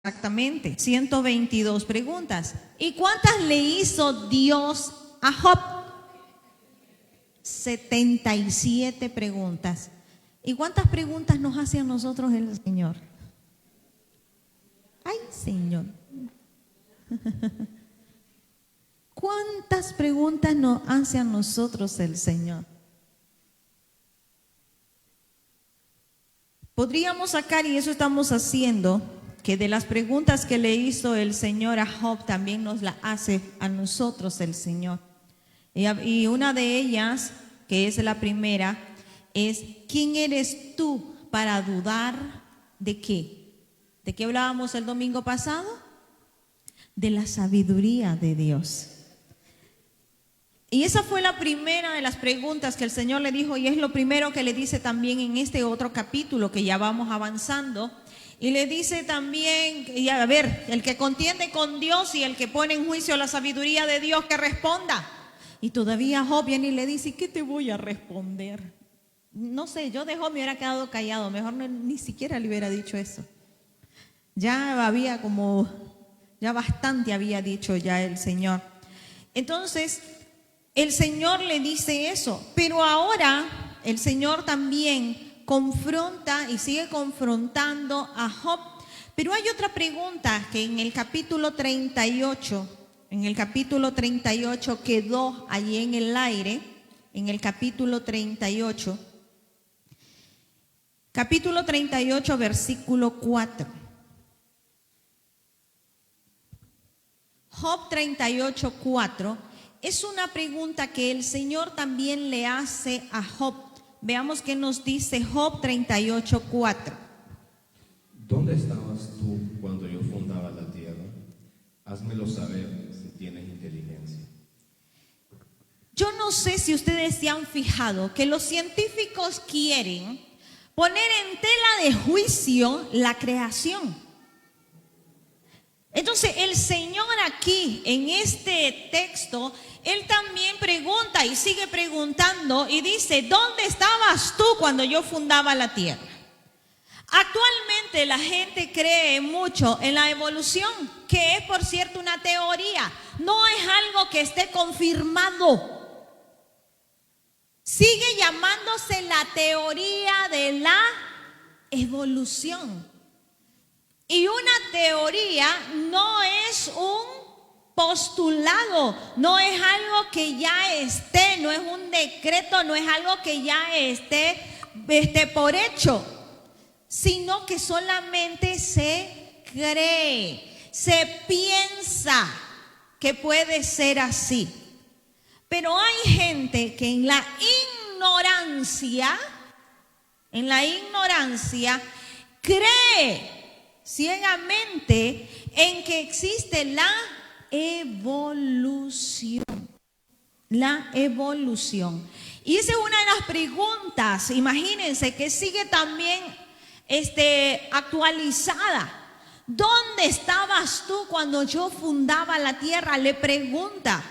Exactamente, 122 preguntas. ¿Y cuántas le hizo Dios a Job? 77 preguntas. ¿Y cuántas preguntas nos hace a nosotros el Señor? Ay, Señor. ¿Cuántas preguntas nos hace a nosotros el Señor? Podríamos sacar, y eso estamos haciendo, que de las preguntas que le hizo el Señor a Job, también nos la hace a nosotros el Señor. Y una de ellas, que es la primera, es: ¿quién eres tú para dudar de qué? ¿De qué hablábamos el domingo pasado? De la sabiduría de Dios. Y esa fue la primera de las preguntas que el Señor le dijo, y es lo primero que le dice también en este otro capítulo que ya vamos avanzando. Y le dice también, y a ver, el que contiende con Dios y el que pone en juicio la sabiduría de Dios, que responda. Y todavía Job viene y le dice: ¿qué te voy a responder? No sé, yo de Job me hubiera quedado callado, mejor ni siquiera le hubiera dicho eso. Ya había ya bastante había dicho ya el Señor. Entonces, el Señor le dice eso, pero ahora el Señor también confronta y sigue confrontando a Job. Pero hay otra pregunta que en el capítulo 38, quedó allí en el aire, en el capítulo 38, versículo 4. Job 38, 4. Es una pregunta que el Señor también le hace a Job. Veamos qué nos dice Job 38, 4. ¿Dónde estabas tú cuando yo fundaba la tierra? Házmelo saber si tienes inteligencia. Yo no sé si ustedes se han fijado que los científicos quieren poner en tela de juicio la creación. Entonces el Señor aquí en este texto, Él también pregunta y sigue preguntando y dice: ¿dónde estabas tú cuando yo fundaba la tierra? Actualmente la gente cree mucho en la evolución, que es, por cierto, una teoría, no es algo que esté confirmado. Sigue llamándose la teoría de la evolución. Y una teoría no es un postulado, no es algo que ya esté, no es un decreto, no es algo que ya esté por hecho, sino que solamente se cree, se piensa que puede ser así. Pero hay gente que en la ignorancia cree ciegamente en que existe la evolución. La evolución. Y esa es una de las preguntas, imagínense, que sigue también actualizada. ¿Dónde estabas tú cuando yo fundaba la tierra? Le pregunta.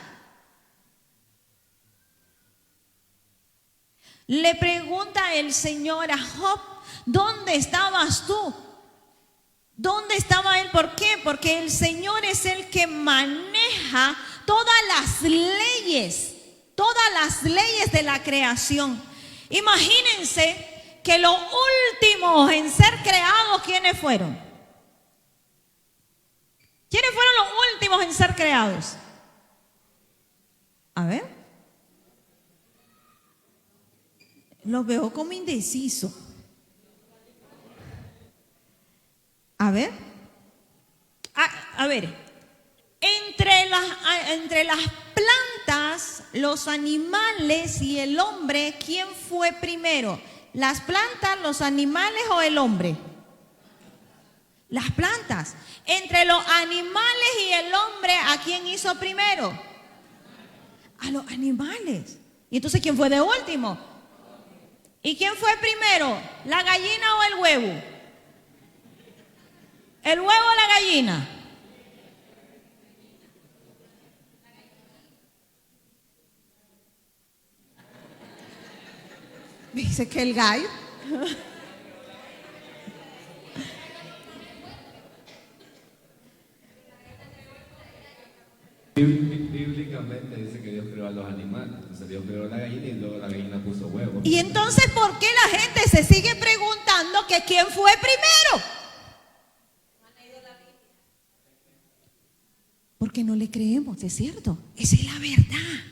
Le pregunta el Señor a Job: ¿dónde estabas tú? ¿Dónde estaba él? ¿Por qué? Porque el Señor es el que maneja todas las leyes de la creación. Imagínense que los últimos en ser creados, ¿quiénes fueron? ¿Quiénes fueron los últimos en ser creados? A ver. Los veo como indecisos. A ver, entre las plantas, los animales y el hombre, ¿quién fue primero? ¿Las plantas, los animales o el hombre? Las plantas. Entre los animales y el hombre, ¿a quién hizo primero? A los animales. ¿Y entonces quién fue de último? ¿Y quién fue primero? ¿La gallina o el huevo? ¿El huevo o la gallina? Dice que el gallo. Bíblicamente dice que Dios creó a los animales. Entonces Dios creó la gallina y luego la gallina puso huevos. Y entonces, ¿por qué la gente se sigue preguntando que quién fue primero? Porque no le creemos, es cierto. Esa es la verdad.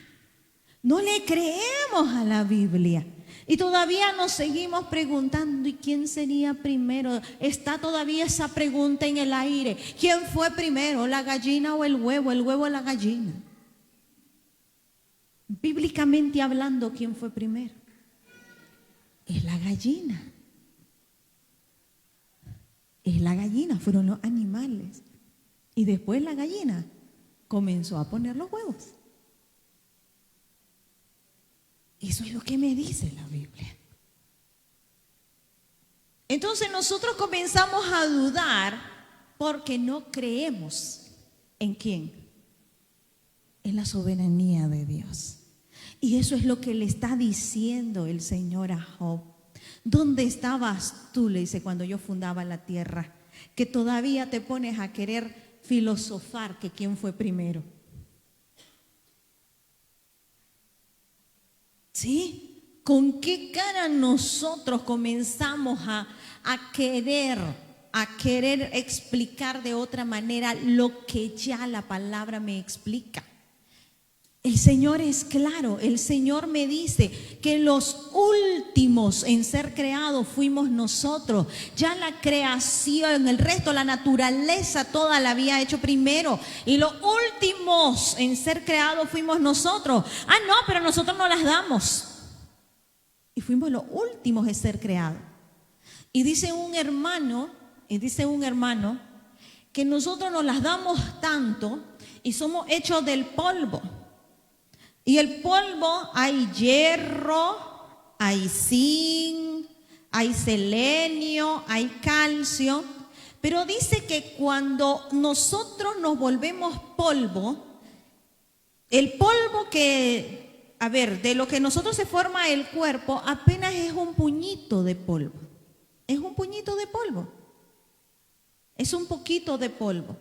No le creemos a la Biblia. Y todavía nos seguimos preguntando, ¿y quién sería primero? Está todavía esa pregunta en el aire. ¿Quién fue primero, la gallina o el huevo? El huevo o la gallina. Bíblicamente hablando, ¿quién fue primero? Es la gallina. Es la gallina, fueron los animales. Y después la gallina comenzó a poner los huevos. Eso es lo que me dice la Biblia. Entonces nosotros comenzamos a dudar porque no creemos en quién, en la soberanía de Dios. Y eso es lo que le está diciendo el Señor a Job. ¿Dónde estabas tú? Le dice, cuando yo fundaba la tierra, que todavía te pones a querer filosofar que quién fue primero. ¿Sí? ¿Con qué cara nosotros comenzamos a querer explicar de otra manera lo que ya la palabra me explica? El Señor es claro, el Señor me dice que los últimos en ser creados fuimos nosotros. Ya la creación, el resto, la naturaleza toda la había hecho primero. Y los últimos en ser creados fuimos nosotros. Ah, no, pero nosotros no las damos. Y fuimos los últimos en ser creados. Y dice un hermano que nosotros nos las damos tanto y somos hechos del polvo. Y el polvo hay hierro, hay zinc, hay selenio, hay calcio. Pero dice que cuando nosotros nos volvemos polvo, el polvo que, de lo que nosotros se forma el cuerpo, apenas es un puñito de polvo. Es un puñito de polvo. Es un poquito de polvo.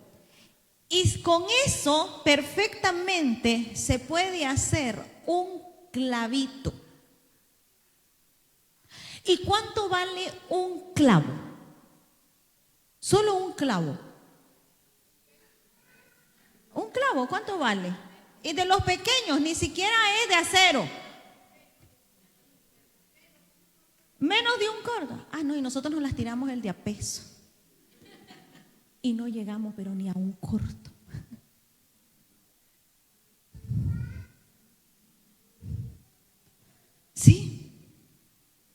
Y con eso perfectamente se puede hacer un clavito. ¿Y cuánto vale un clavo? Solo un clavo. Un clavo, ¿cuánto vale? Y de los pequeños, ni siquiera es de acero. Menos de un cordo. Ah, no, y nosotros nos las tiramos el de a peso. Y no llegamos, pero ni a un corto. ¿Sí?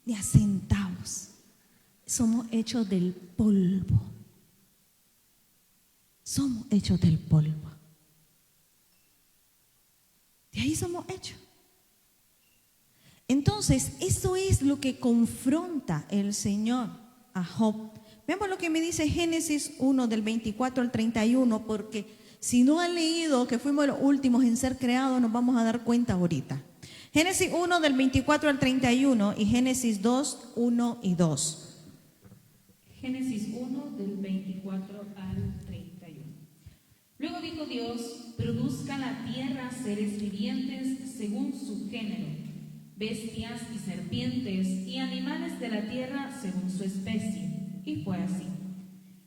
Ni a centavos. Somos hechos del polvo. Somos hechos del polvo. De ahí somos hechos. Entonces, eso es lo que confronta el Señor a Job. Veamos lo que me dice Génesis 1 del 24 al 31, porque si no han leído que fuimos los últimos en ser creados, nos vamos a dar cuenta ahorita. Génesis 1 del 24 al 31 y Génesis 2, 1 y 2. Génesis 1 del 24 al 31. Luego dijo Dios, produzca la tierra seres vivientes según su género, bestias y serpientes y animales de la tierra según su especie. Y fue así.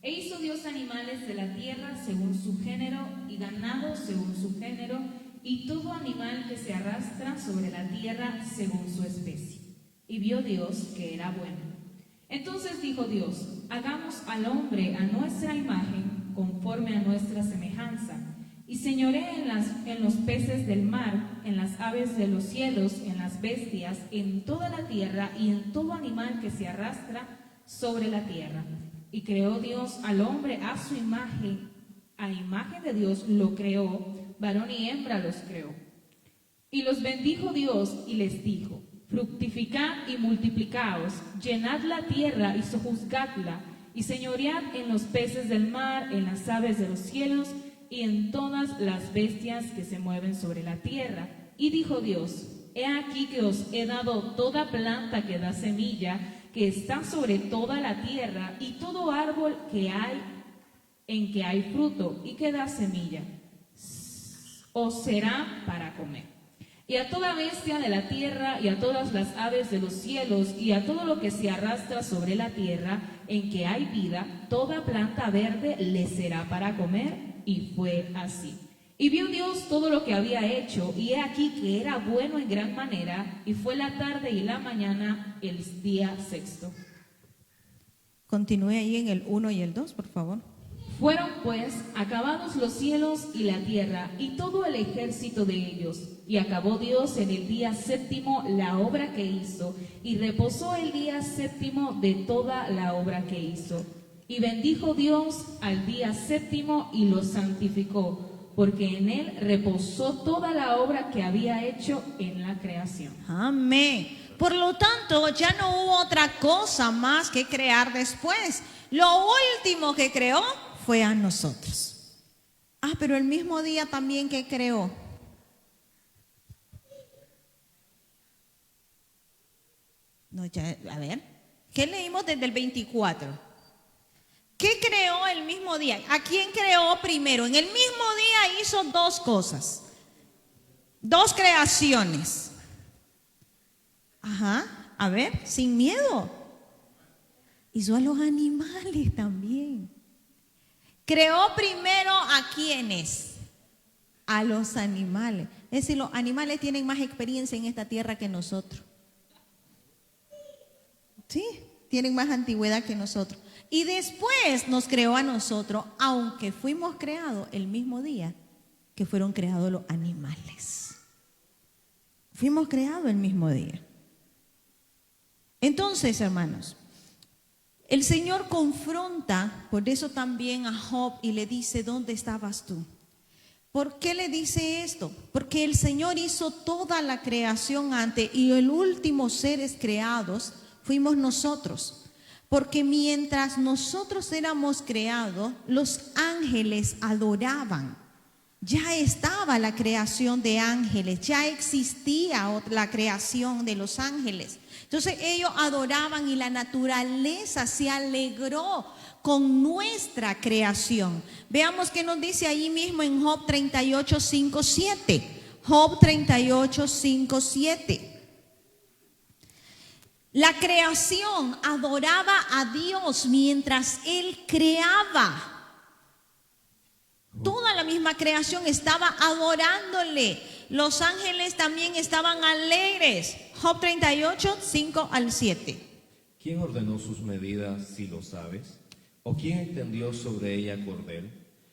E hizo Dios animales de la tierra según su género y ganado según su género y todo animal que se arrastra sobre la tierra según su especie. Y vio Dios que era bueno. Entonces dijo Dios, hagamos al hombre a nuestra imagen, conforme a nuestra semejanza, y señoree en los peces del mar, en las aves de los cielos, en las bestias, en toda la tierra y en todo animal que se arrastra sobre la tierra. Y creó Dios al hombre a su imagen, a imagen de Dios lo creó, varón y hembra los creó. Y los bendijo Dios y les dijo, fructificad y multiplicaos, llenad la tierra y sojuzgadla, y señoread en los peces del mar, en las aves de los cielos, y en todas las bestias que se mueven sobre la tierra. Y dijo Dios, he aquí que os he dado toda planta que da semilla, que está sobre toda la tierra, y todo árbol que hay en que hay fruto y que da semilla. os será para comer. Y a toda bestia de la tierra, y a todas las aves de los cielos, y a todo lo que se arrastra sobre la tierra, en que hay vida, toda planta verde le será para comer. Y fue así. Y vio Dios todo lo que había hecho, y he aquí que era bueno en gran manera, y fue la tarde y la mañana el día sexto. Continúe ahí en el 1 y el 2, por favor. Fueron pues acabados los cielos y la tierra y todo el ejército de ellos. Y acabó Dios en el día séptimo la obra que hizo, y reposó el día séptimo de toda la obra que hizo. Y bendijo Dios al día séptimo y lo santificó, porque en él reposó toda la obra que había hecho en la creación. Amén. Por lo tanto, ya no hubo otra cosa más que crear después. Lo último que creó fue a nosotros. Pero el mismo día también que creó. No, ya, a ver, ¿qué leímos desde el 24? ¿Qué creó el mismo día? ¿A quién creó primero? En el mismo día hizo dos cosas, dos creaciones. A ver, sin miedo. Hizo a los animales también. Creó primero a quiénes, a los animales. Es decir, los animales tienen más experiencia en esta tierra que nosotros. Sí, tienen más antigüedad que nosotros. Y después nos creó a nosotros, aunque fuimos creados el mismo día que fueron creados los animales. Fuimos creados el mismo día. Entonces, hermanos, el Señor confronta, por eso también a Job, y le dice, ¿dónde estabas tú? ¿Por qué le dice esto? Porque el Señor hizo toda la creación antes, y el último seres creados fuimos nosotros. Porque mientras nosotros éramos creados, los ángeles adoraban. Ya estaba la creación de ángeles, ya existía la creación de los ángeles. Entonces ellos adoraban y la naturaleza se alegró con nuestra creación. Veamos qué nos dice ahí mismo en Job 38, 5, 7. Job 38, 5, 7. La creación adoraba a Dios mientras Él creaba. Toda la misma creación estaba adorándole. Los ángeles también estaban alegres. Job 38, 5 al 7. ¿Quién ordenó sus medidas, si lo sabes? ¿O quién extendió sobre ella cordel?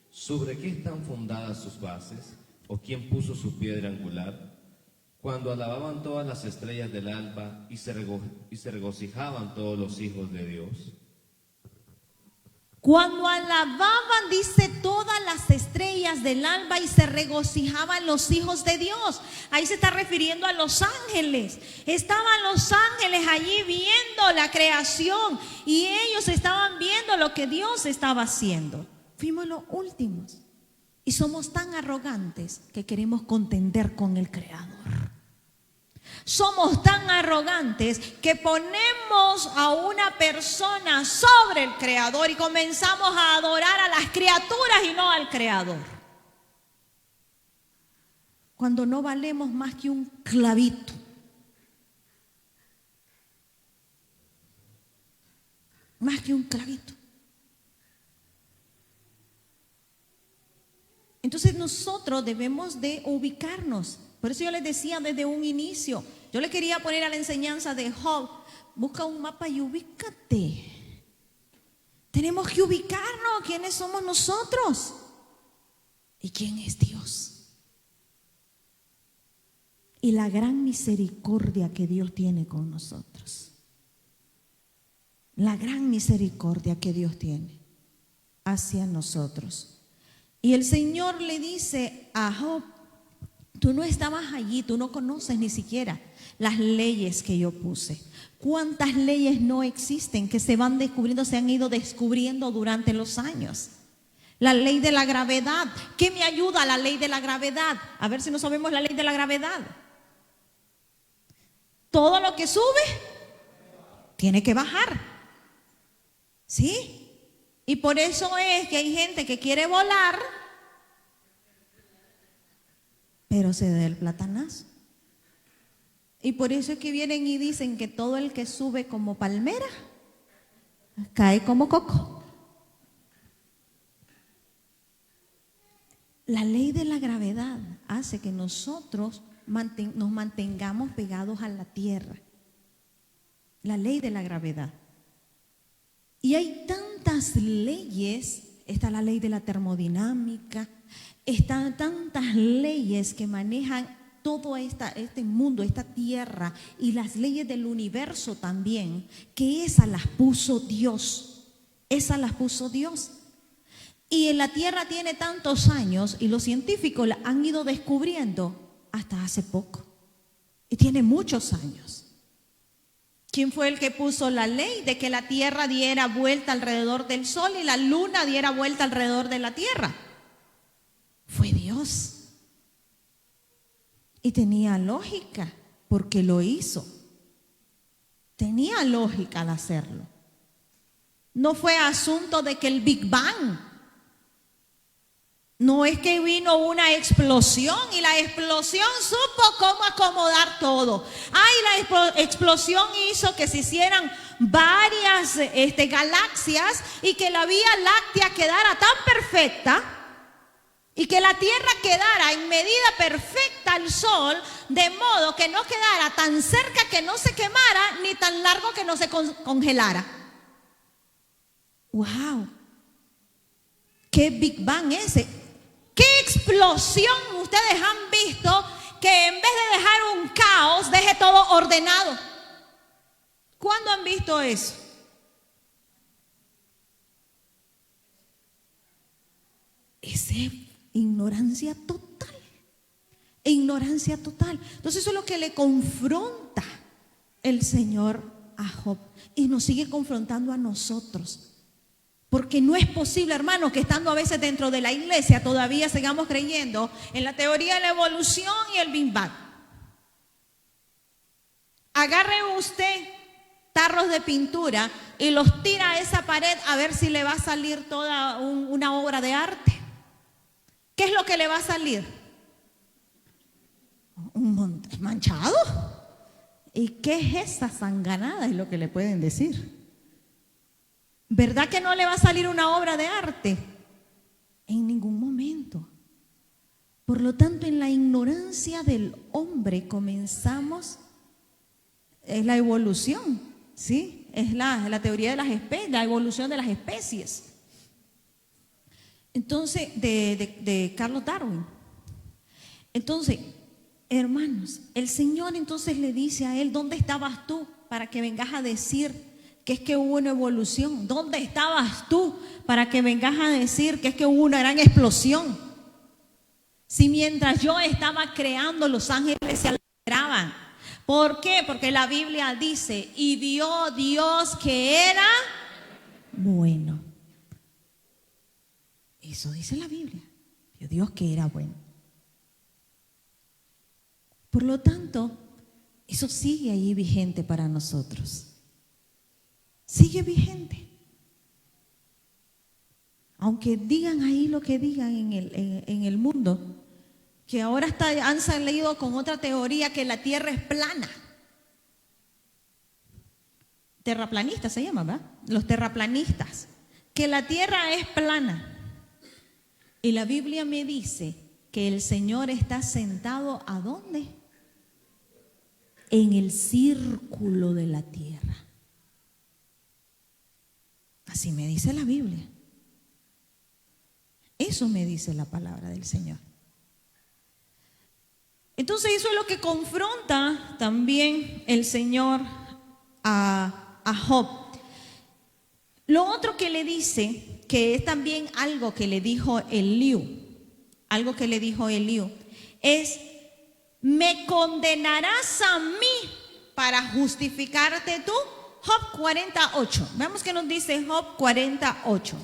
¿Sobre qué están fundadas sus bases? ¿O quién puso su piedra angular? Cuando alababan todas las estrellas del alba y se regocijaban todos los hijos de Dios. Cuando alababan, dice, todas las estrellas del alba y se regocijaban los hijos de Dios. Ahí se está refiriendo a los ángeles. Estaban los ángeles allí viendo la creación y ellos estaban viendo lo que Dios estaba haciendo. Fuimos los últimos y somos tan arrogantes que queremos contender con el Creador. Somos tan arrogantes que ponemos a una persona sobre el Creador y comenzamos a adorar a las criaturas y no al Creador. Cuando no valemos más que un clavito. Más que un clavito. Entonces nosotros debemos de ubicarnos. Por eso yo les decía desde un inicio, yo le quería poner a la enseñanza de Job, busca un mapa y ubícate. Tenemos que ubicarnos, ¿quiénes somos nosotros? ¿Y quién es Dios? Y la gran misericordia que Dios tiene con nosotros. La gran misericordia que Dios tiene hacia nosotros. Y el Señor le dice a Job, tú no estabas allí, tú no conoces ni siquiera las leyes que yo puse. ¿Cuántas leyes no existen que se van descubriendo, se han ido descubriendo durante los años? La ley de la gravedad. ¿Qué me ayuda la ley de la gravedad? A ver si no sabemos la ley de la gravedad. Todo lo que sube tiene que bajar. ¿Sí? Y por eso es que hay gente que quiere volar pero se da el platanazo. Y por eso es que vienen y dicen que todo el que sube como palmera cae como coco. La ley de la gravedad hace que nosotros nos mantengamos pegados a la tierra. La ley de la gravedad. Y hay tantas leyes, está la ley de la termodinámica, están tantas leyes que manejan todo este mundo, esta tierra, y las leyes del universo también, que esas las puso Dios. Esas las puso Dios. Y en la tierra tiene tantos años y los científicos la han ido descubriendo hasta hace poco. Y tiene muchos años. ¿Quién fue el que puso la ley de que la tierra diera vuelta alrededor del sol y la luna diera vuelta alrededor de la tierra? Fue Dios. Y tenía lógica porque lo hizo. Tenía lógica al hacerlo. No fue asunto de que el Big Bang. No es que vino una explosión y la explosión supo cómo acomodar todo. Ay, la explosión hizo que se hicieran varias galaxias y que la Vía Láctea quedara tan perfecta y que la Tierra quedara en medida perfecta al Sol, de modo que no quedara tan cerca que no se quemara ni tan largo que no se congelara. ¡Wow! ¿Qué Big Bang ese? ¿Qué explosión ustedes han visto que en vez de dejar un caos, deje todo ordenado? ¿Cuándo han visto eso? Es ignorancia total. Ignorancia total. Entonces eso es lo que le confronta el Señor a Job y nos sigue confrontando a nosotros. Porque no es posible, hermanos, que estando a veces dentro de la iglesia todavía sigamos creyendo en la teoría de la evolución y el Big Bang. Agarre usted tarros de pintura y los tira a esa pared a ver si le va a salir toda una obra de arte. ¿Qué es lo que le va a salir? Un manchado. ¿Y qué es esa sanganada? Es lo que le pueden decir. ¿Verdad que no le va a salir una obra de arte? En ningún momento. Por lo tanto, en la ignorancia del hombre comenzamos, es la evolución, ¿sí? Es la teoría de las especies, la evolución de las especies. Entonces, de Carlos Darwin. Entonces, hermanos, el Señor entonces le dice a él, ¿dónde estabas tú para que vengas a decir que es que hubo una evolución? ¿Dónde estabas tú para que vengas a decir que es que hubo una gran explosión? Si mientras yo estaba creando, los ángeles se alegraban. ¿Por qué? Porque la Biblia dice, y vio Dios que era bueno. Eso dice la Biblia. Vio Dios que era bueno. Por lo tanto, eso sigue ahí vigente para nosotros. Sigue vigente. Aunque digan ahí lo que digan en el mundo, que ahora han salido con otra teoría que la tierra es plana. Terraplanistas se llama, ¿verdad? Los terraplanistas. Que la tierra es plana. Y la Biblia me dice que el Señor está sentado ¿a dónde? En el círculo de la tierra. Así me dice la Biblia. Eso me dice la palabra del Señor. Entonces eso es lo que confronta también el Señor a Job. Lo otro que le dice, que es también algo que le dijo Eliú, es: ¿me condenarás a mí para justificarte tú? Job 48. Veamos qué nos dice Job 48.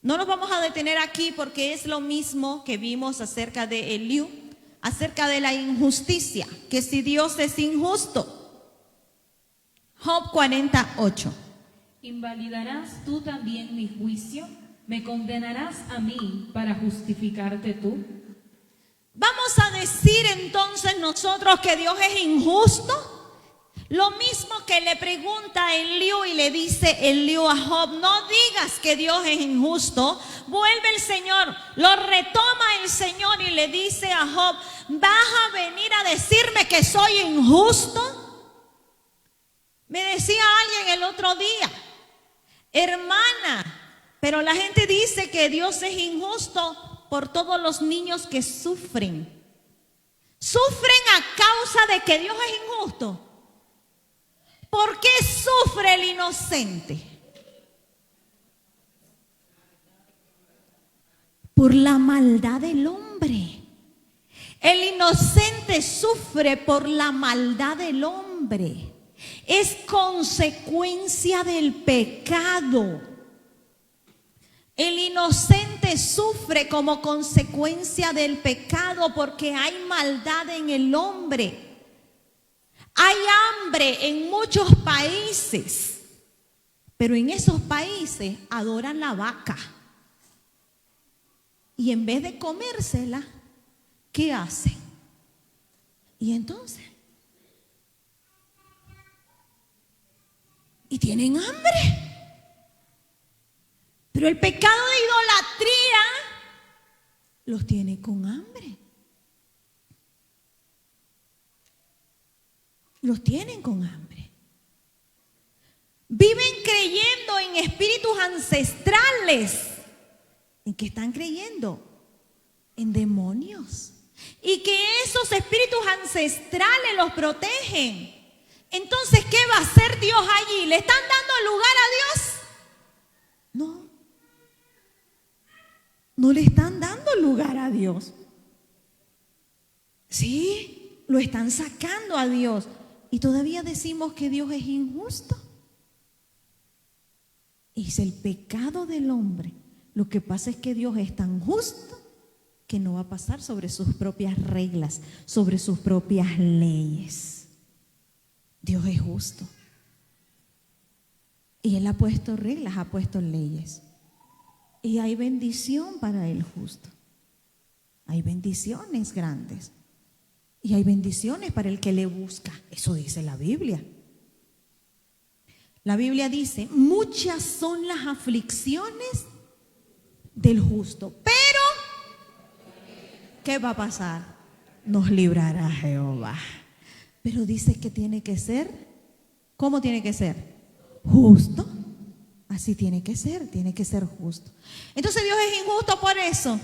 No nos vamos a detener aquí porque es lo mismo que vimos acerca de Eliú, acerca de la injusticia, que si Dios es injusto. Job 48. ¿Invalidarás tú también mi juicio? ¿Me condenarás a mí para justificarte tú? ¿Vamos a decir entonces nosotros que Dios es injusto? Lo mismo que le pregunta Eliú y le dice Eliú a Job, no digas que Dios es injusto. Vuelve el Señor, lo retoma el Señor y le dice a Job, ¿vas a venir a decirme que soy injusto? Me decía alguien el otro día, hermana, pero la gente dice que Dios es injusto por todos los niños que sufren. ¿Sufren a causa de que Dios es injusto? ¿Por qué sufre el inocente? Por la maldad del hombre. El inocente sufre por la maldad del hombre. Es consecuencia del pecado. El inocente sufre como consecuencia del pecado porque hay maldad en el hombre. Hay hambre en muchos países, pero en esos países adoran la vaca. Y en vez de comérsela, ¿qué hacen? Y entonces, y tienen hambre. Pero el pecado de idolatría los tiene con hambre. Los tienen con hambre. Viven creyendo en espíritus ancestrales. ¿En qué están creyendo? En demonios. Y que esos espíritus ancestrales los protegen. Entonces, ¿qué va a hacer Dios allí? ¿Le están dando lugar a Dios? No. No le están dando lugar a Dios. Sí, lo están sacando a Dios. Y todavía decimos que Dios es injusto. Es el pecado del hombre. Lo que pasa es que Dios es tan justo que no va a pasar sobre sus propias reglas, sobre sus propias leyes. Dios es justo. Y Él ha puesto reglas, ha puesto leyes. Y hay bendición para el justo. Hay bendiciones grandes. Y hay bendiciones para el que le busca. Eso dice la Biblia. La Biblia dice, muchas son las aflicciones del justo. Pero, ¿qué va a pasar? Nos librará Jehová. Pero dice que tiene que ser, ¿cómo tiene que ser? Justo. Así tiene que ser justo. Entonces Dios es injusto por eso.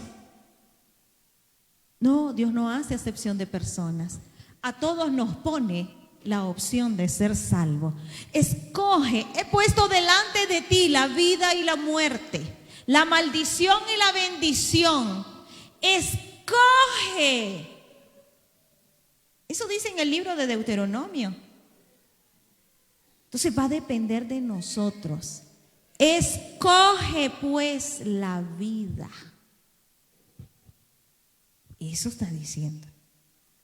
No, Dios no hace acepción de personas. A todos nos pone la opción de ser salvos. Escoge, he puesto delante de ti la vida y la muerte, la maldición y la bendición. Escoge. Eso dice en el libro de Deuteronomio. Entonces va a depender de nosotros. Escoge pues la vida. Eso está diciendo.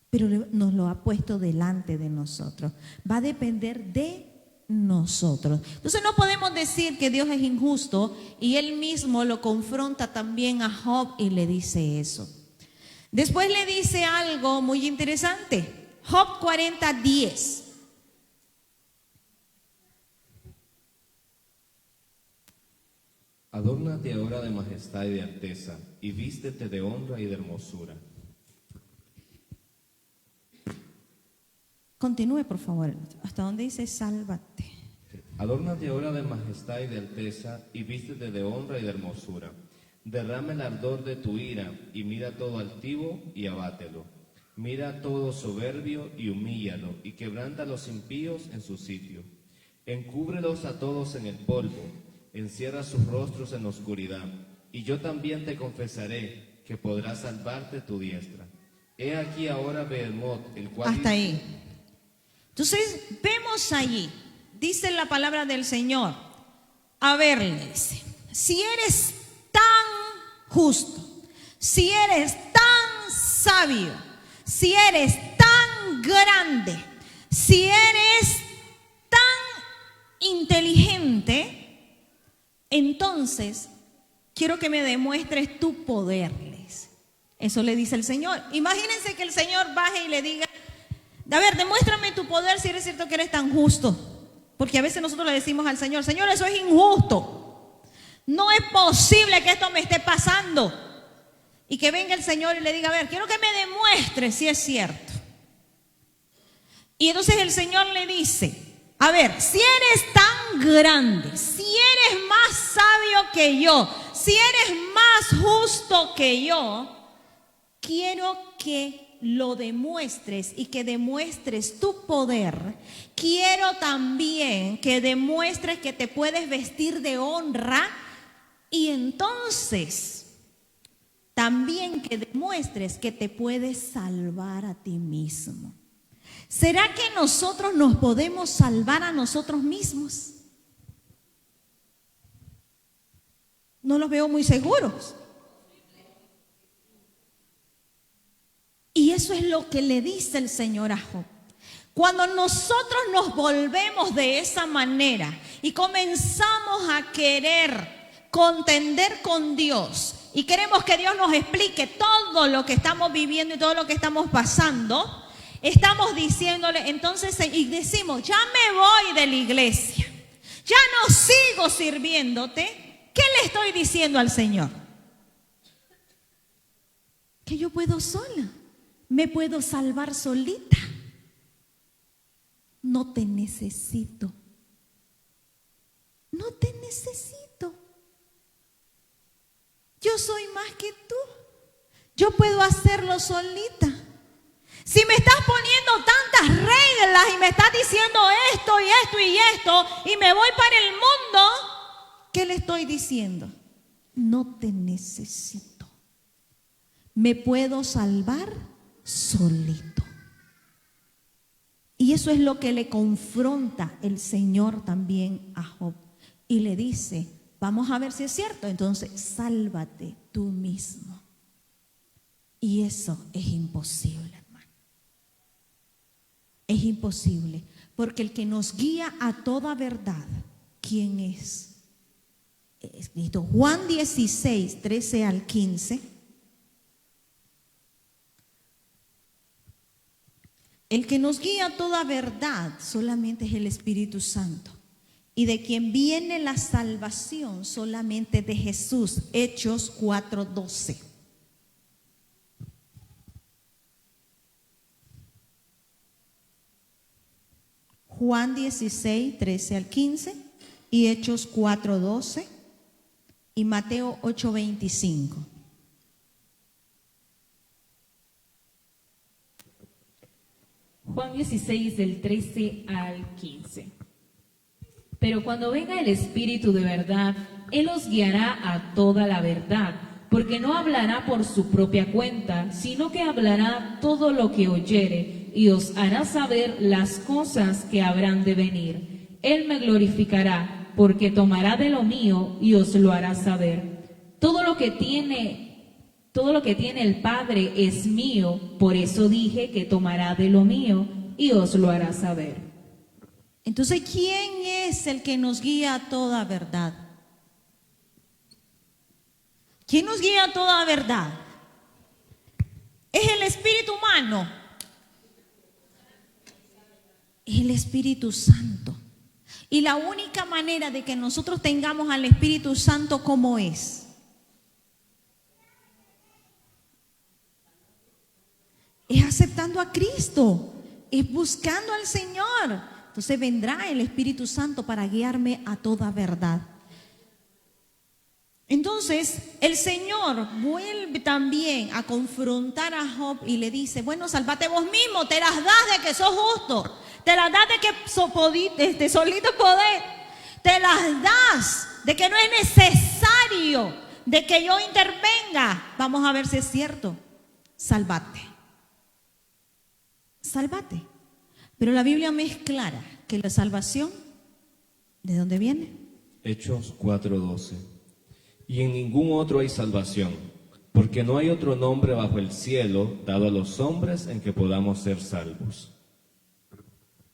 Pero nos lo ha puesto delante de nosotros. Va a depender de nosotros. Entonces no podemos decir que Dios es injusto y Él mismo lo confronta también a Job y le dice eso. Después le dice algo muy interesante. Job 40:10. Adórnate ahora de majestad y de alteza, y vístete de honra y de hermosura. Continúe, por favor. ¿Hasta dónde dice sálvate? Adórnate ahora de majestad y de alteza, y vístete de honra y de hermosura. Derrama el ardor de tu ira, y mira todo altivo y abátelo. Mira todo soberbio y humíllalo, y quebranta a los impíos en su sitio. Encúbrelos a todos en el polvo. Encierra sus rostros en la oscuridad, y yo también te confesaré que podrás salvarte tu diestra. He aquí ahora Behemoth, el cual... Hasta ahí. Entonces, vemos allí, dice la palabra del Señor. A ver, le dice, si eres tan justo, si eres tan sabio, si eres tan grande, si eres tan inteligente, entonces quiero que me demuestres tu poder. Eso le dice el Señor. Imagínense que el Señor baje y le diga, a ver, demuéstrame tu poder si eres cierto que eres tan justo. Porque a veces nosotros le decimos al Señor, Señor, eso es injusto. No es posible que esto me esté pasando. Y que venga el Señor y le diga, a ver, quiero que me demuestres si es cierto. Y entonces el Señor le dice, a ver, si eres tan grande, si eres más sabio que yo, si eres más justo que yo, quiero que lo demuestres y que demuestres tu poder. Quiero también que demuestres que te puedes vestir de honra y entonces también que demuestres que te puedes salvar a ti mismo. ¿Será que nosotros nos podemos salvar a nosotros mismos? No los veo muy seguros. Y eso es lo que le dice el Señor a Job. Cuando nosotros nos volvemos de esa manera y comenzamos a querer contender con Dios y queremos que Dios nos explique todo lo que estamos viviendo y todo lo que estamos pasando, estamos diciéndole entonces y decimos, ya me voy de la iglesia, ya no sigo sirviéndote. ¿Qué le estoy diciendo al Señor? Que yo puedo sola. Me puedo salvar solita. No te necesito. No te necesito. Yo soy más que tú. Yo puedo hacerlo solita. Si me estás poniendo tantas reglas y me estás diciendo esto y esto y esto y me voy para el mundo, ¿qué le estoy diciendo? No te necesito. Me puedo salvar solito. Y eso es lo que le confronta el Señor también a Job. Y le dice, vamos a ver si es cierto. Entonces, sálvate tú mismo. Y eso es imposible, hermano. Es imposible. Porque el que nos guía a toda verdad, ¿quién es? Escrito Juan 16, 13 al 15. El que nos guía a toda verdad solamente es el Espíritu Santo. Y de quien viene la salvación solamente de Jesús. Hechos 4:12. Juan 16, 13 al 15. Y Hechos 4:12. Y Mateo 8:25. Juan 16 del 13 al 15. Pero cuando venga el Espíritu de verdad, Él os guiará a toda la verdad, porque no hablará por su propia cuenta, sino que hablará todo lo que oyere, y os hará saber las cosas que habrán de venir. Él me glorificará, porque tomará de lo mío y os lo hará saber. Todo lo que tiene el Padre es mío, por eso dije que tomará de lo mío y os lo hará saber. Entonces, ¿quién es el que nos guía a toda verdad? ¿Quién nos guía a toda verdad? ¿Es el espíritu humano? Es el Espíritu Santo. Y la única manera de que nosotros tengamos al Espíritu Santo, ¿cómo es? Es aceptando a Cristo, es buscando al Señor. Entonces vendrá el Espíritu Santo para guiarme a toda verdad. Entonces el Señor vuelve también a confrontar a Job y le dice, bueno, sálvate vos mismo, te las das de que sos justo, te las das de que solito podés, te las das de que no es necesario de que yo intervenga. Vamos a ver si es cierto. Sálvate. Sálvate. Pero la Biblia me es clara que la salvación, ¿de dónde viene? Hechos 4:12. Y en ningún otro hay salvación, porque no hay otro nombre bajo el cielo dado a los hombres en que podamos ser salvos.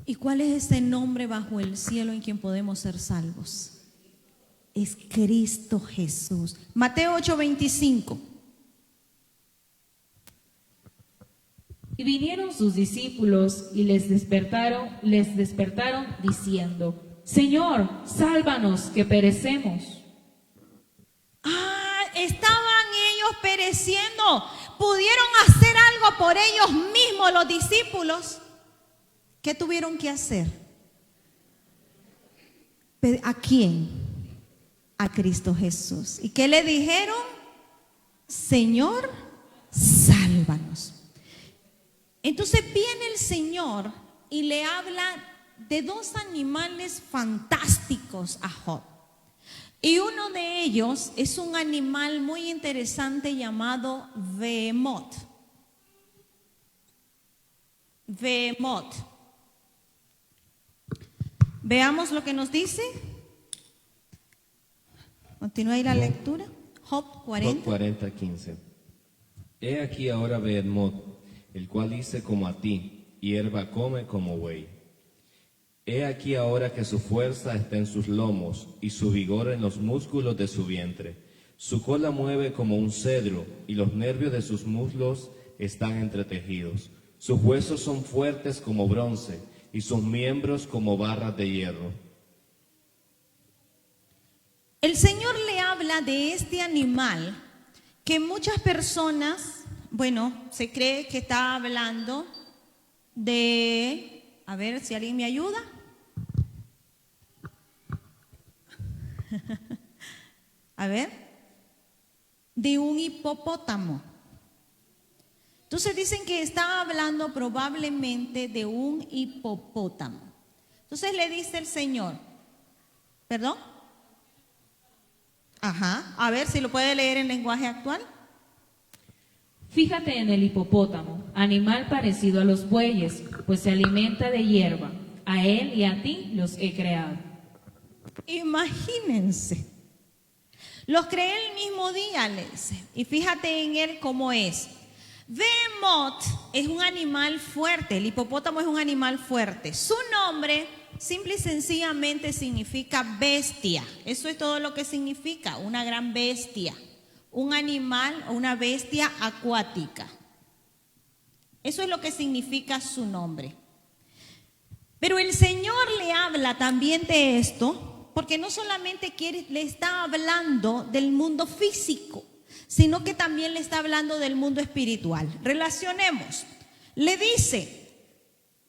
¿Y cuál es ese nombre bajo el cielo en quien podemos ser salvos? es Cristo Jesús. Mateo 8:25. Y vinieron sus discípulos y les despertaron diciendo: Señor, sálvanos, que perecemos. Estaban ellos pereciendo. ¿Pudieron hacer algo por ellos mismos los discípulos? ¿Qué tuvieron que hacer? ¿A quién? A Cristo Jesús. ¿Y qué le dijeron? Señor, sálvanos. Entonces viene el Señor y le habla de dos animales fantásticos a Job. Y uno de ellos es un animal muy interesante llamado Behemoth. Behemoth. Veamos lo que nos dice. Continúa ahí la lectura. Job 40. Job 40:15. He aquí ahora Behemoth, el cual dice como a ti, hierba come como buey. He aquí ahora que su fuerza está en sus lomos y su vigor en los músculos de su vientre. Su cola mueve como un cedro y los nervios de sus muslos están entretejidos. Sus huesos son fuertes como bronce y sus miembros como barras de hierro. El Señor le habla de este animal que muchas personas, se cree que está hablando de, a ver si alguien me ayuda. A ver, de un hipopótamo. Entonces dicen que está hablando probablemente de un hipopótamo. Entonces le dice el Señor, ¿perdón? A ver si lo puede leer en lenguaje actual. Fíjate en el hipopótamo, animal parecido a los bueyes, pues se alimenta de hierba. A él y a ti los he creado. Imagínense. Los creé el mismo día, le dice. Y fíjate en él cómo es. Behemoth es un animal fuerte. El hipopótamo es un animal fuerte. Su nombre simple y sencillamente significa bestia. Eso es todo lo que significa, una gran bestia. Un animal o una bestia acuática. Eso es lo que significa su nombre. Pero el Señor le habla también de esto, porque no solamente le está hablando del mundo físico, sino que también le está hablando del mundo espiritual. Relacionemos. Le dice,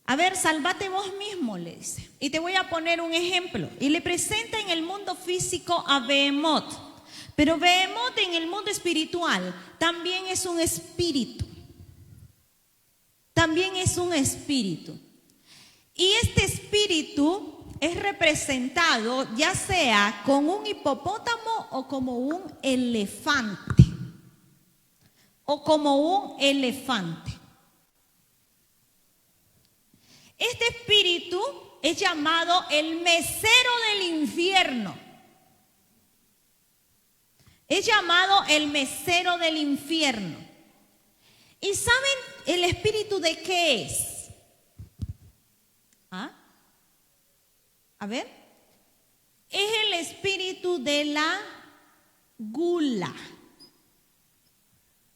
a ver, sálvate vos mismo, le dice. Y te voy a poner un ejemplo. Y le presenta en el mundo físico a Behemoth. Pero Behemoth en el mundo espiritual también es un espíritu. También es un espíritu. Y este espíritu es representado ya sea con un hipopótamo o como un elefante. O como un elefante. Este espíritu es llamado el mesero del infierno. Es llamado el mesero del infierno. ¿Y saben el espíritu de qué es? A ver, es el espíritu de la gula,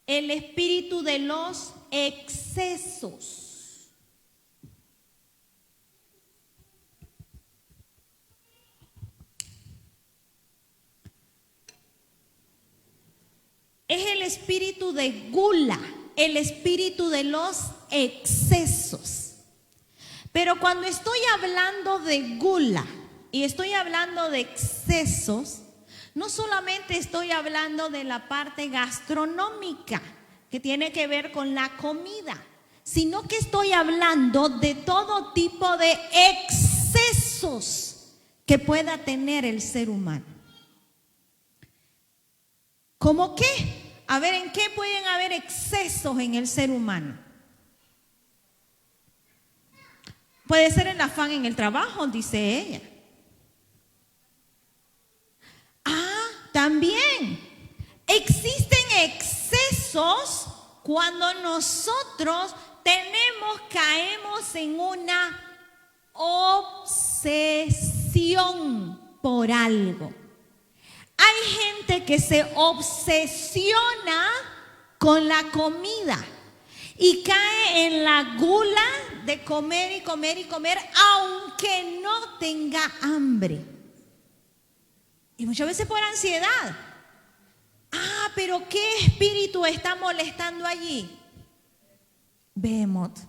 el espíritu de los excesos. Es el espíritu de gula, el espíritu de los excesos. Pero cuando estoy hablando de gula y estoy hablando de excesos, no solamente estoy hablando de la parte gastronómica que tiene que ver con la comida, sino que estoy hablando de todo tipo de excesos que pueda tener el ser humano. ¿Cómo qué? A ver, ¿en qué pueden haber excesos en el ser humano? Puede ser el afán en el trabajo, dice ella. También existen excesos cuando nosotros caemos en una obsesión por algo. Hay gente que se obsesiona con la comida y cae en la gula de comer y comer y comer, aunque no tenga hambre. Y muchas veces por ansiedad. Pero ¿qué espíritu está molestando allí? Behemoth.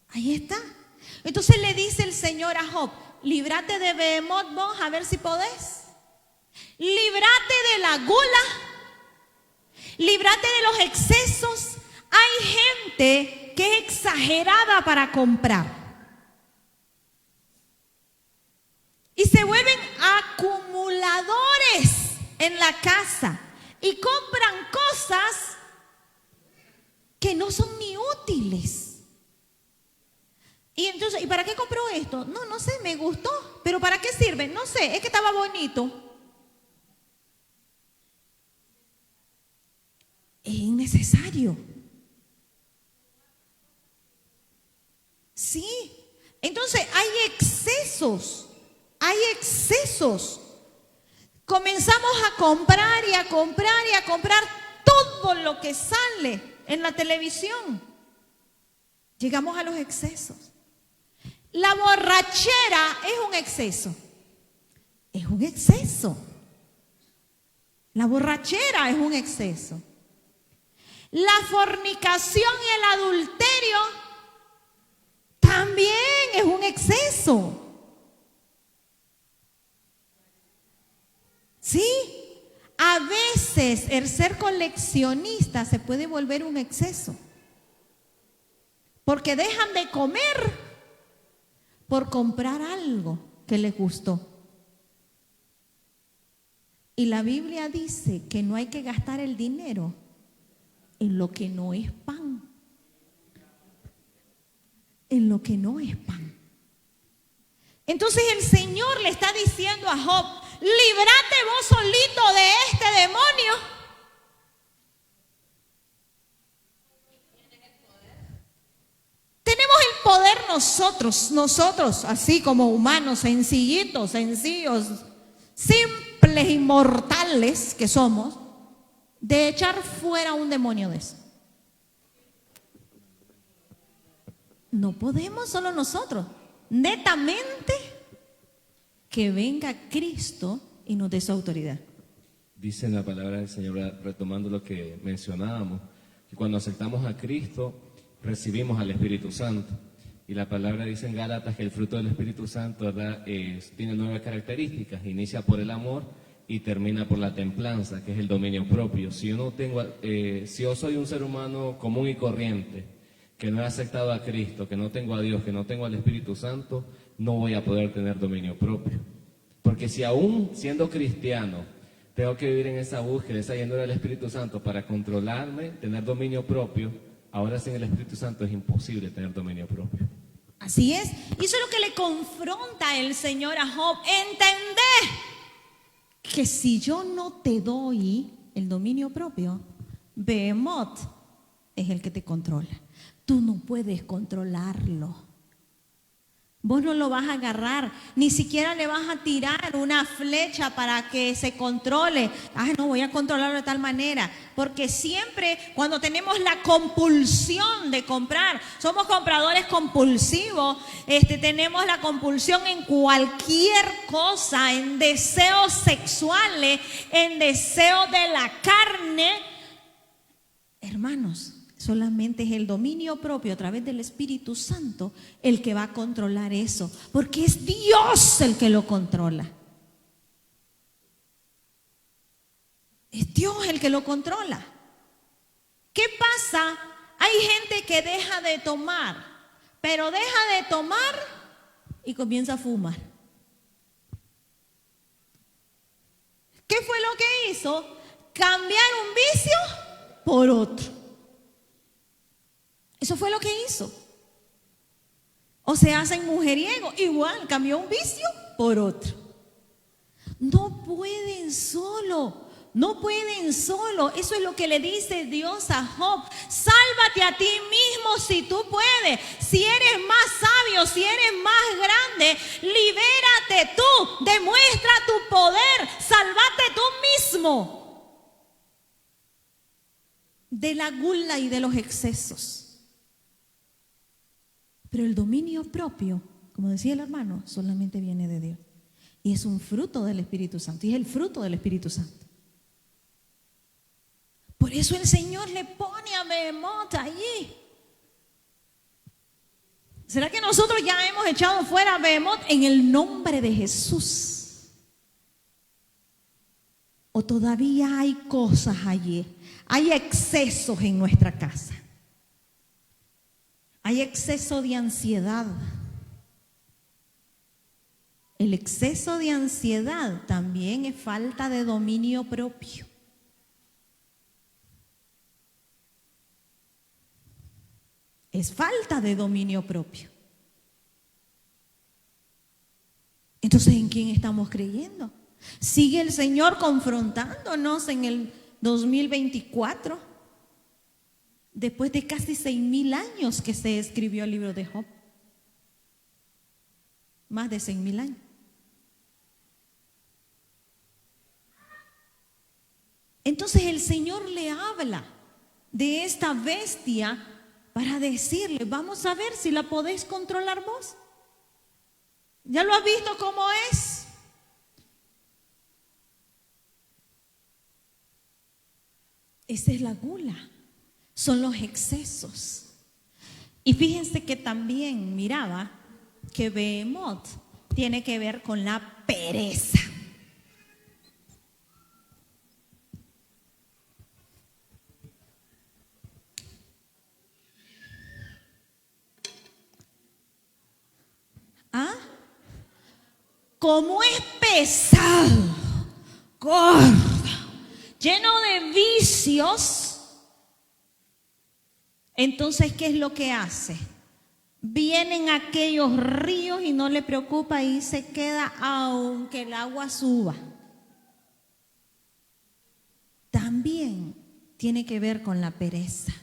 Ahí está. Entonces le dice el Señor a Job: líbrate de Behemoth vos, a ver si podés. Líbrate de la gula. Líbrate de los excesos. Hay gente que es exagerada para comprar. Y se vuelven acumuladores en la casa. Y compran cosas que no son ni útiles. Y entonces, ¿y para qué compró esto? No sé, me gustó. ¿Pero para qué sirve? No sé, es que estaba bonito. Es innecesario. Sí. Entonces hay excesos. Hay excesos. Comenzamos a comprar y a comprar y a comprar todo lo que sale en la televisión. Llegamos a los excesos. La borrachera es un exceso. Es un exceso. La borrachera es un exceso. La fornicación y el adulterio también es un exceso. Sí, a veces el ser coleccionista se puede volver un exceso, porque dejan de comer por comprar algo que les gustó. Y la Biblia dice que no hay que gastar el dinero en lo que no es pan. En lo que no es pan. Entonces el Señor le está diciendo a Job: líbrate vos solito de este demonio. Tenemos el poder nosotros, así como humanos, sencillos, simples y mortales que somos, de echar fuera un demonio de eso. No podemos solo nosotros. Netamente que venga Cristo y nos dé su autoridad. Dice en la palabra del Señor, retomando lo que mencionábamos, que cuando aceptamos a Cristo, recibimos al Espíritu Santo. Y la palabra dice en Gálatas que el fruto del Espíritu Santo, ¿verdad?, tiene 9 características. Inicia por el amor y termina por la templanza, que es el dominio propio. Si yo soy un ser humano común y corriente, que no he aceptado a Cristo, que no tengo a Dios, que no tengo al Espíritu Santo, no voy a poder tener dominio propio. Porque si aún siendo cristiano tengo que vivir en esa búsqueda, esa llenura del Espíritu Santo para controlarme, tener dominio propio, ahora sin el Espíritu Santo es imposible tener dominio propio. Así es. Y eso es lo que le confronta el Señor a Job. Entendé que si yo no te doy el dominio propio, Behemoth es el que te controla. Tú no puedes controlarlo. Vos no lo vas a agarrar, ni siquiera le vas a tirar una flecha para que se controle. No voy a controlarlo de tal manera, porque siempre cuando tenemos la compulsión de comprar, somos compradores compulsivos, tenemos la compulsión en cualquier cosa, en deseos sexuales, en deseos de la carne. Hermanos, solamente es el dominio propio a través del Espíritu Santo el que va a controlar eso, porque es Dios el que lo controla. Es Dios el que lo controla. ¿Qué pasa? Hay gente que deja de tomar, pero deja de tomar y comienza a fumar. ¿Qué fue lo que hizo? Cambiar un vicio por otro. Eso fue lo que hizo. O se hacen mujeriegos, igual, cambió un vicio por otro. No pueden solo. No pueden solo. Eso es lo que le dice Dios a Job. Sálvate a ti mismo si tú puedes. Si eres más sabio, si eres más grande, libérate tú. Demuestra tu poder. Sálvate tú mismo de la gula y de los excesos. Pero el dominio propio, como decía el hermano, solamente viene de Dios. Y es un fruto del Espíritu Santo. Y es el fruto del Espíritu Santo. Por eso el Señor le pone a Behemoth allí. ¿Será que nosotros ya hemos echado fuera a Behemoth en el nombre de Jesús? ¿O todavía hay cosas allí? Hay excesos en nuestra casa. Hay exceso de ansiedad. El exceso de ansiedad también es falta de dominio propio. Es falta de dominio propio. Entonces, ¿en quién estamos creyendo? ¿Sigue el Señor confrontándonos en el 2024? Después de casi 6,000 años que se escribió el libro de Job. Más de 6,000 años. Entonces el Señor le habla de esta bestia para decirle, vamos a ver si la podéis controlar vos. ¿Ya lo has visto cómo es? Esa es la gula, son los excesos. Y fíjense que también miraba que Behemoth tiene que ver con la pereza. ¿Ah? Como es pesado, gordo, lleno de vicios, entonces, ¿qué es lo que hace? Vienen aquellos ríos y no le preocupa y se queda aunque el agua suba. También tiene que ver con la pereza.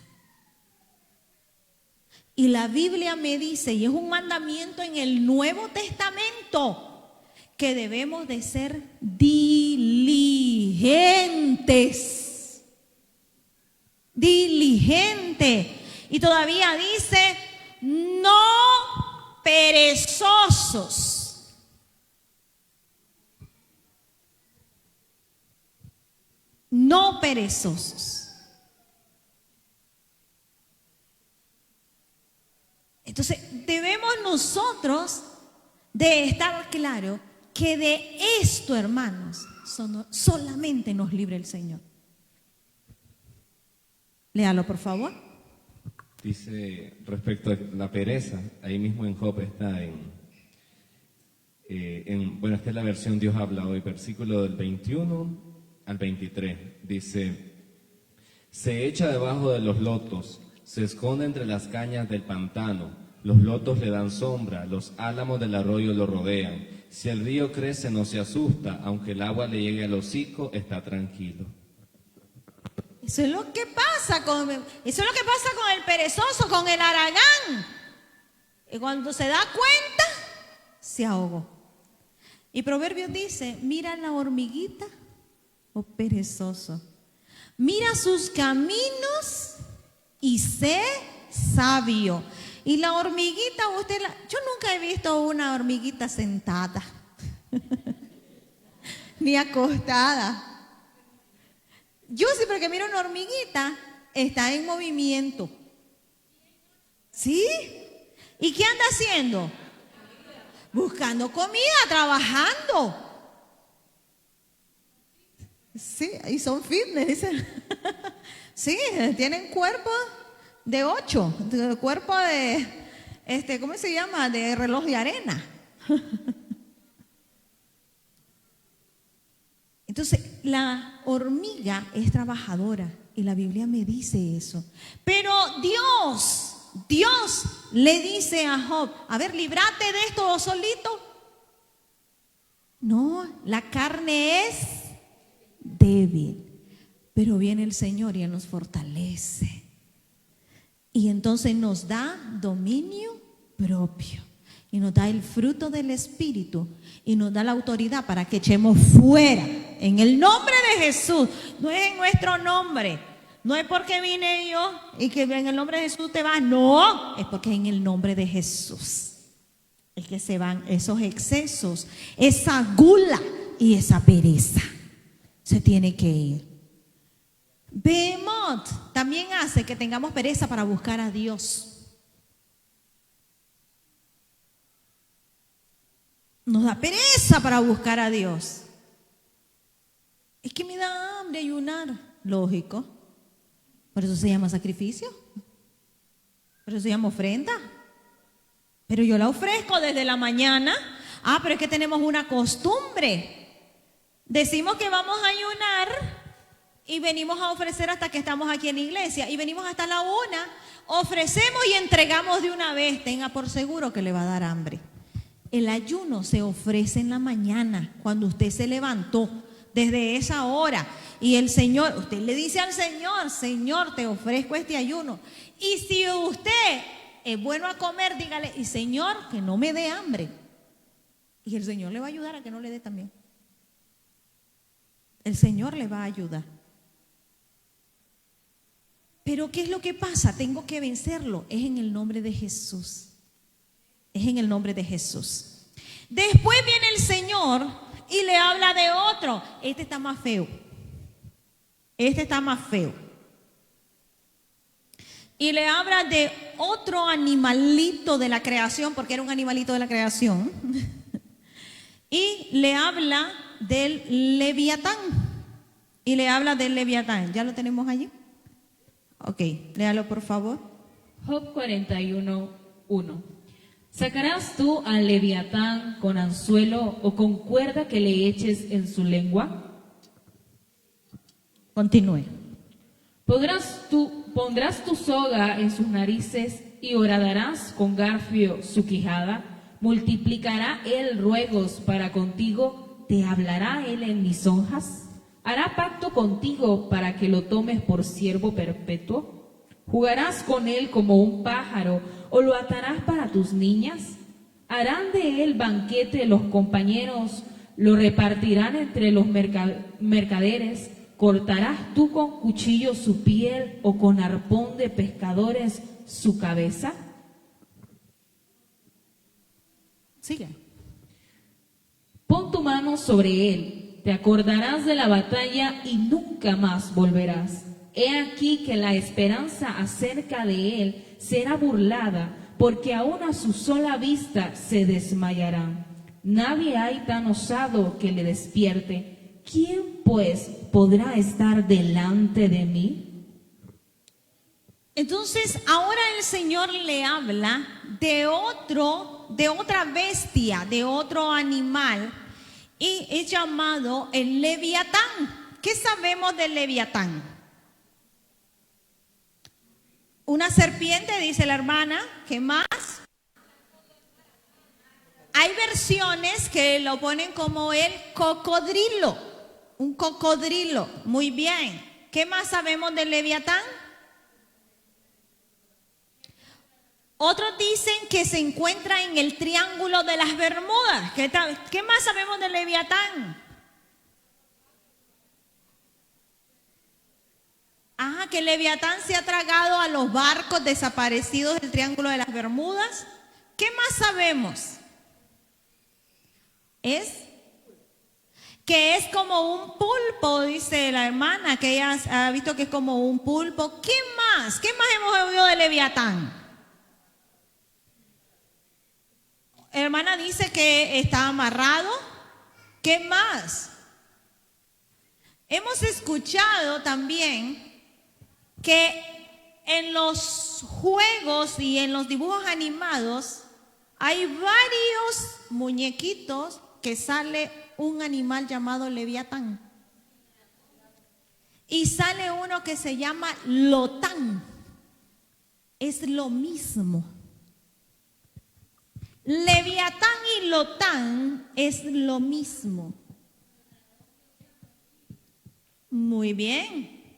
Y la Biblia me dice, y es un mandamiento en el Nuevo Testamento, que debemos de ser diligentes. Diligente. Y todavía dice, no perezosos. No perezosos. Entonces, debemos nosotros de estar claro que de esto, hermanos, solamente nos libre el Señor. Léalo, por favor. Dice respecto a la pereza, ahí mismo en Job está bueno, esta es la versión Dios habla hoy, versículo del 21 al 23. Dice, se echa debajo de los lotos, se esconde entre las cañas del pantano, los lotos le dan sombra, los álamos del arroyo lo rodean. Si el río crece no se asusta, aunque el agua le llegue al hocico, está tranquilo. Eso es lo que pasa con el perezoso, con el haragán. Y cuando se da cuenta, se ahogó. Y Proverbios dice, mira la hormiguita, oh perezoso, mira sus caminos y sé sabio. Y la hormiguita, yo nunca he visto una hormiguita sentada, ni acostada. Yo siempre que miro una hormiguita, está en movimiento. ¿Sí? ¿Y qué anda haciendo? Buscando comida, trabajando. Sí, y son fitness, dicen. Sí, tienen cuerpo de 8, cuerpo de, ¿cómo se llama? De reloj de arena. Entonces, la hormiga es trabajadora y la Biblia me dice eso. Pero Dios le dice a Job, a ver, líbrate de esto solito. No, la carne es débil. Pero viene el Señor y Él nos fortalece. Y entonces nos da dominio propio. Y nos da el fruto del Espíritu. Y nos da la autoridad para que echemos fuera. En el nombre de Jesús. No es en nuestro nombre. No es porque vine yo y que en el nombre de Jesús te vas. No, es porque en el nombre de Jesús es que se van esos excesos, esa gula y esa pereza. Se tiene que ir. Behemoth también hace que tengamos pereza para buscar a Dios. Nos da pereza para buscar a Dios. Es que me da hambre ayunar. Lógico. Por eso se llama sacrificio. Por eso se llama ofrenda. Pero yo la ofrezco desde la mañana. Pero es que tenemos una costumbre. Decimos que vamos a ayunar y venimos a ofrecer hasta que estamos aquí en la iglesia. Y venimos hasta la 1. Ofrecemos y entregamos de una vez. Tenga por seguro que le va a dar hambre. El ayuno se ofrece en la mañana, cuando usted se levantó, desde esa hora. Y el Señor, usted le dice al Señor: Señor, te ofrezco este ayuno. Y si usted es bueno a comer, dígale: y Señor, que no me dé hambre. Y el Señor le va a ayudar a que no le dé también. El Señor le va a ayudar. Pero ¿qué es lo que pasa? Tengo que vencerlo. Es en el nombre de Jesús. Es en el nombre de Jesús. Después viene el Señor y le habla de otro. Este está más feo. Este está más feo. Y le habla de otro animalito de la creación, porque era un animalito de la creación. Y le habla del Leviatán. Y le habla del Leviatán. ¿Ya lo tenemos allí? Ok, léalo por favor. Job 41:1. ¿Sacarás tú al Leviatán con anzuelo o con cuerda que le eches en su lengua? Continúe. Pondrás tu soga en sus narices y horadarás con garfio su quijada. Multiplicará él ruegos para contigo, te hablará él en lisonjas. Hará pacto contigo para que lo tomes por siervo perpetuo. ¿Jugarás con él como un pájaro o lo atarás para tus niñas? ¿Harán de él banquete los compañeros? ¿Lo repartirán entre los mercaderes? ¿Cortarás tú con cuchillo su piel o con arpón de pescadores su cabeza? Sigue. Pon tu mano sobre él, te acordarás de la batalla y nunca más volverás. He aquí que la esperanza acerca de él será burlada, porque aún a su sola vista se desmayarán. Nadie hay tan osado que le despierte. ¿Quién pues podrá estar delante de mí? Entonces ahora el Señor le habla de otra bestia, de otro animal, y es llamado el Leviatán. ¿Qué sabemos del Leviatán? Una serpiente, dice la hermana. ¿Qué más? Hay versiones que lo ponen como el cocodrilo. Un cocodrilo. Muy bien. ¿Qué más sabemos del Leviatán? Otros dicen que se encuentra en el Triángulo de las Bermudas. ¿Qué más sabemos del Leviatán? Que el Leviatán se ha tragado a los barcos desaparecidos del Triángulo de las Bermudas. ¿Qué más sabemos? Que es como un pulpo, dice la hermana, que ella ha visto que es como un pulpo. ¿Qué más? ¿Qué más hemos oído del Leviatán? Hermana dice que está amarrado. ¿Qué más? Hemos escuchado también que en los juegos y en los dibujos animados hay varios muñequitos que sale un animal llamado Leviatán. Y sale uno que se llama Lotán. Es lo mismo. Leviatán y Lotán es lo mismo. Muy bien.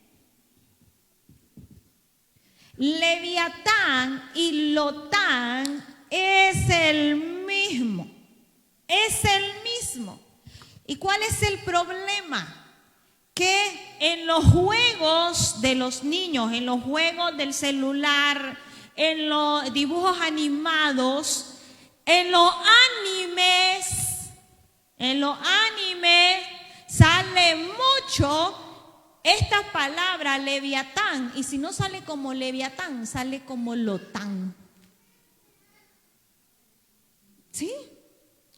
Leviatán y Lotán es el mismo. Es el mismo. ¿Y cuál es el problema? Que en los juegos de los niños, en los juegos del celular, en los dibujos animados, en los animes sale mucho esta palabra Leviatán, y si no sale como Leviatán, sale como Lotán. ¿Sí?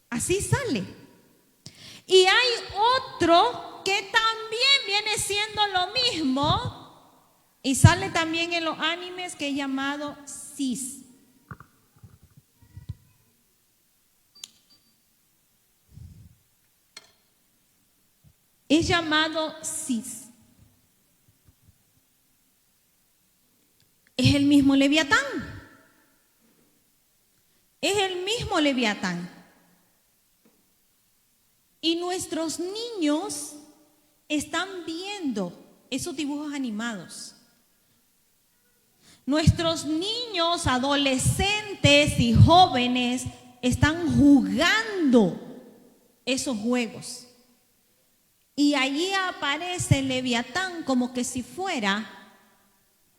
Así sale. Y hay otro que también viene siendo lo mismo y sale también en los animes, que es llamado Sis. Es llamado Sis. Es el mismo Leviatán. Es el mismo Leviatán. Y nuestros niños están viendo esos dibujos animados. Nuestros niños, adolescentes y jóvenes están jugando esos juegos. Y allí aparece el Leviatán como que si fuera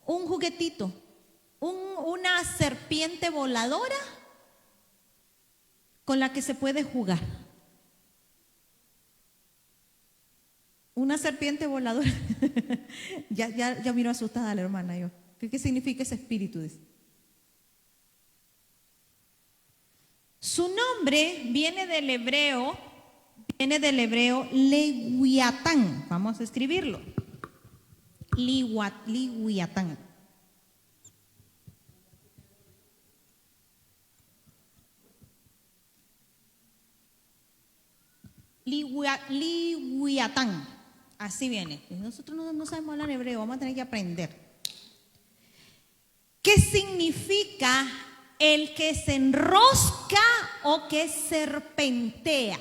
un juguetito, una serpiente voladora con la que se puede jugar. Una serpiente voladora. ya miro asustada a la hermana yo. ¿Qué significa ese espíritu? Dice. Su nombre viene del hebreo Leviatán. Vamos a escribirlo. Leviatán. Leviatán. Así viene. Nosotros no sabemos hablar hebreo, vamos a tener que aprender. ¿Qué significa el que se enrosca o que serpentea?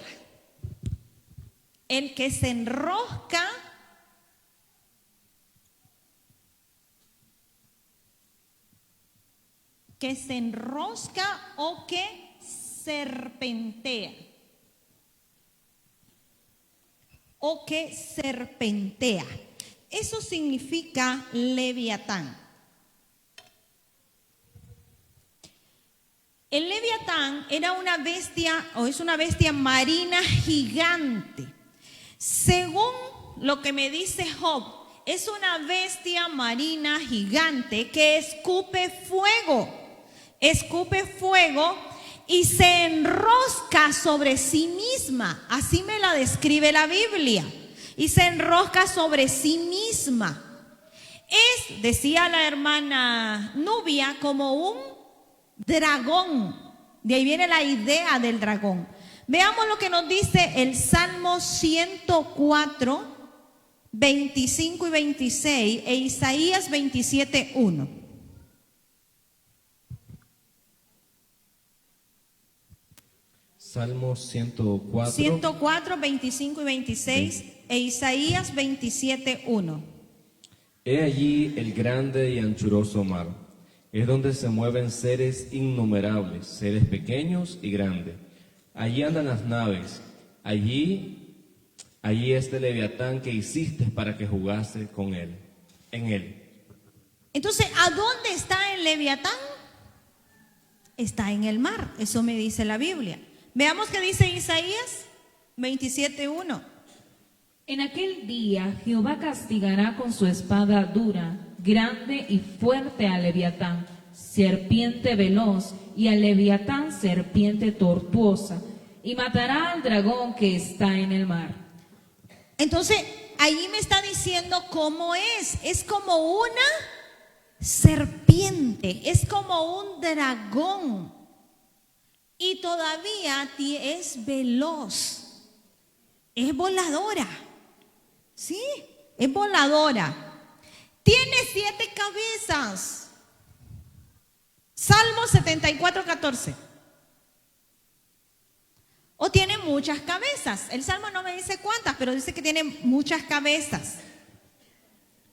El que se enrosca o que serpentea. O que serpentea. Eso significa Leviatán. El Leviatán era una bestia, o es una bestia marina gigante. Según lo que me dice Job, es una bestia marina gigante que escupe fuego y se enrosca sobre sí misma. Así me la describe la Biblia. Y se enrosca sobre sí misma. Es, decía la hermana Nubia, como un dragón. De ahí viene la idea del dragón. Veamos lo que nos dice el Salmo 104, 25 y 26 e Isaías 27, 1. Salmo 104, 25 y 26 e Isaías 27, 1. He allí el grande y anchuroso mar. Es donde se mueven seres innumerables, seres pequeños y grandes. Allí andan las naves. Allí este Leviatán que hiciste para que jugase en él. Entonces, ¿a dónde está el Leviatán? Está en el mar. Eso me dice la Biblia. Veamos qué dice Isaías 27:1. En aquel día Jehová castigará con su espada dura, grande y fuerte al Leviatán, serpiente veloz, y al Leviatán, serpiente tortuosa, y matará al dragón que está en el mar. Entonces, allí me está diciendo cómo es. Es como una serpiente, es como un dragón. Y todavía es veloz, es voladora. Sí, es voladora. Tiene 7 cabezas. Salmo 74:14. O tiene muchas cabezas. El Salmo no me dice cuántas, pero dice que tiene muchas cabezas.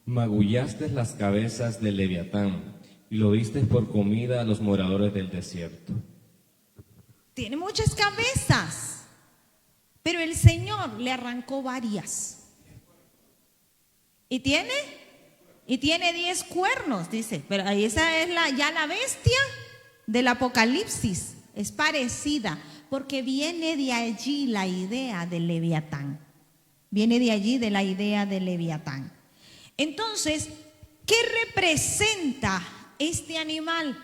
Magullaste las cabezas del Leviatán, y lo diste por comida a los moradores del desierto. Tiene muchas cabezas, pero el Señor le arrancó varias. ¿Y tiene 10 cuernos, dice. Pero ahí esa es ya la bestia del Apocalipsis. Es parecida, porque viene de allí la idea del Leviatán. Viene de allí de la idea del Leviatán. Entonces, ¿qué representa este animal?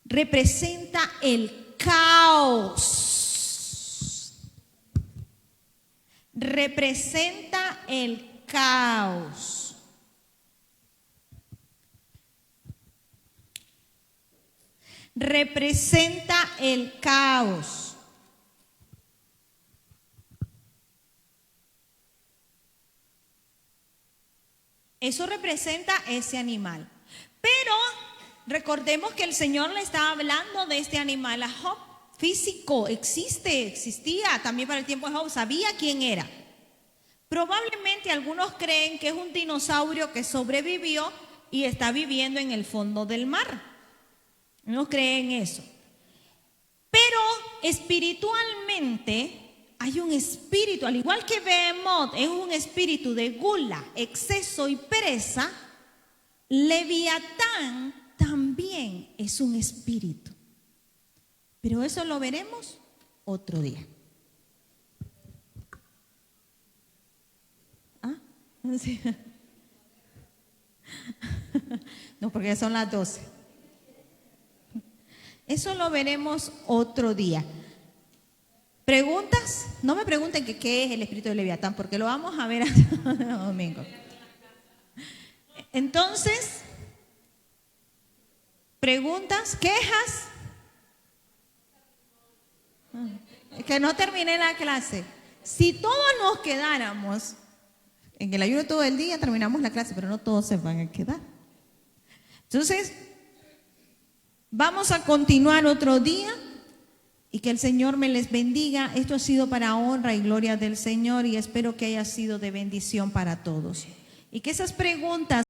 Representa el caos. Representa el caos. Representa el caos. Eso representa ese animal. Pero recordemos que el Señor le estaba hablando de este animal a Job. Físico, existía también para el tiempo de Job, sabía quién era. Probablemente algunos creen que es un dinosaurio que sobrevivió y está viviendo en el fondo del mar. No creen eso. Pero espiritualmente hay un espíritu, al igual que Behemoth es un espíritu de gula, exceso y pereza, Leviatán también es un espíritu. Pero eso lo veremos otro día. ¿Ah? Sí. No, porque ya son las 12. Eso lo veremos otro día. ¿Preguntas? No me pregunten qué es el espíritu de Leviatán, porque lo vamos a ver hasta el domingo. Entonces, ¿preguntas? ¿Quejas? Es que no terminé la clase. Si todos nos quedáramos en el ayuno todo el día, terminamos la clase, pero no todos se van a quedar. Entonces, vamos a continuar otro día y que el Señor me les bendiga. Esto ha sido para honra y gloria del Señor y espero que haya sido de bendición para todos. Y que esas preguntas